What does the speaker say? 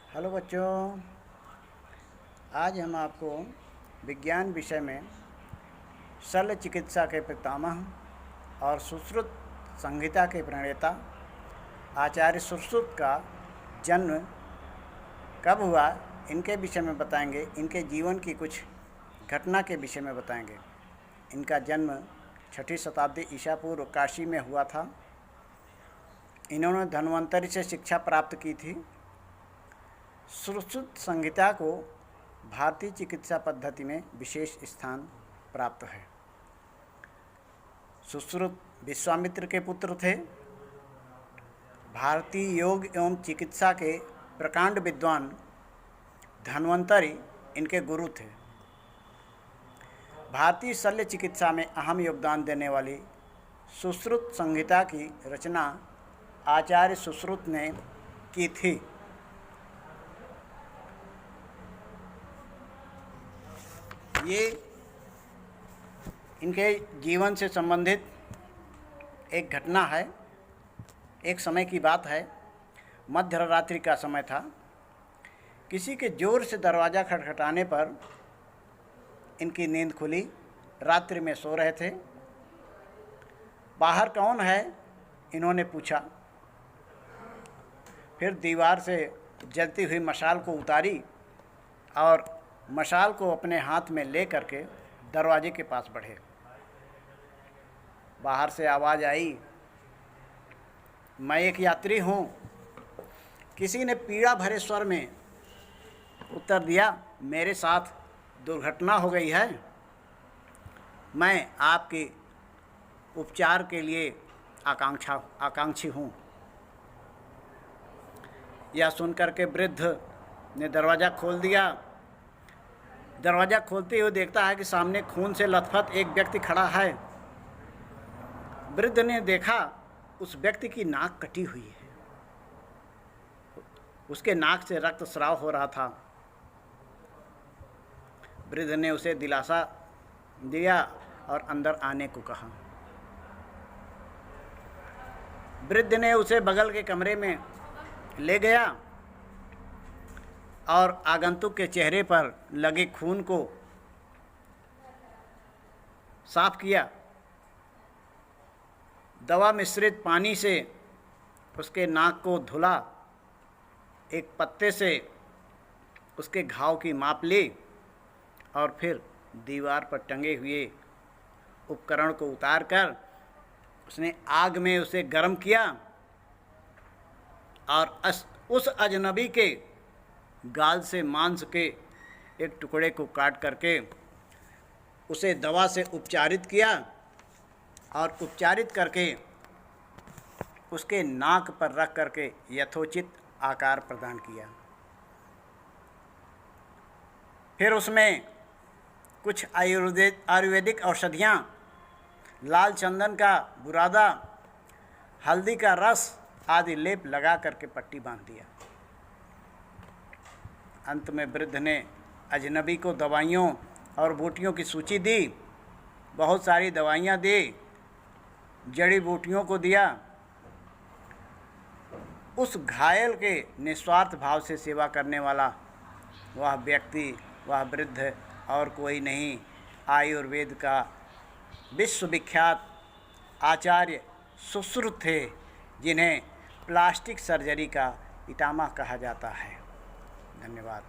Hello बच्चों, आज हम आपको विज्ञान विषय में शल्य चिकित्सा के पितामह और सुश्रुत संहिता के प्रणेता आचार्य सुश्रुत का जन्म कब हुआ इनके विषय में बताएंगे। इनके जीवन की कुछ घटना के विषय में बताएंगे। इनका जन्म 6वीं शताब्दी ईसा पूर्व काशी में हुआ था। इन्होंने धन्वंतरि से शिक्षा प्राप्त की थी। सुश्रुत संहिता को भारतीय चिकित्सा पद्धति में विशेष स्थान प्राप्त है। सुश्रुत विश्वामित्र के पुत्र थे। भारतीय योग एवं चिकित्सा के प्रकांड विद्वान धन्वंतरि इनके गुरु थे। भारतीय शल्य चिकित्सा में अहम योगदान देने वाली सुश्रुत संहिता की रचना आचार्य सुश्रुत ने की थी। ये इनके जीवन से संबंधित एक घटना है। एक समय की बात है, मध्य रात्रि का समय था। किसी के ज़ोर से दरवाज़ा खटखटाने पर इनकी नींद खुली। रात्रि में सो रहे थे। बाहर कौन है, इन्होंने पूछा। फिर दीवार से जलती हुई मशाल को उतारी और मशाल को अपने हाथ में ले करके दरवाजे के पास बढ़े। बाहर से आवाज़ आई, मैं एक यात्री हूँ। किसी ने पीड़ा भरे स्वर में उत्तर दिया, मेरे साथ दुर्घटना हो गई है। मैं आपके उपचार के लिए आकांक्षी हूँ। यह सुनकर के वृद्ध ने दरवाज़ा खोल दिया। दरवाज़ा खोलते हुए देखता है कि सामने खून से लथपथ एक व्यक्ति खड़ा है। वृद्ध ने देखा उस व्यक्ति की नाक कटी हुई है। उसके नाक से रक्तस्राव हो रहा था। वृद्ध ने उसे दिलासा दिया और अंदर आने को कहा। वृद्ध ने उसे बगल के कमरे में ले गया और आगंतुक के चेहरे पर लगे खून को साफ किया। दवा मिश्रित पानी से उसके नाक को धुला। एक पत्ते से उसके घाव की माप ली और फिर दीवार पर टंगे हुए उपकरण को उतार कर उसने आग में उसे गर्म किया और उस अजनबी के गाल से मांस के एक टुकड़े को काट करके उसे दवा से उपचारित किया और उपचारित करके उसके नाक पर रख करके यथोचित आकार प्रदान किया। फिर उसमें कुछ आयुर्वेदिक औषधियाँ, लाल चंदन का बुरादा, हल्दी का रस आदि लेप लगा करके पट्टी बांध दिया। अंत में वृद्ध ने अजनबी को दवाइयों और बूटियों की सूची दी। बहुत सारी दवाइयाँ दी, जड़ी बूटियों को दिया। उस घायल के निस्वार्थ भाव से सेवा करने वाला वह व्यक्ति, वह वृद्ध और कोई नहीं, आयुर्वेद का विश्वविख्यात आचार्य सुश्रुत थे, जिन्हें प्लास्टिक सर्जरी का पितामह कहा जाता है। धन्यवाद।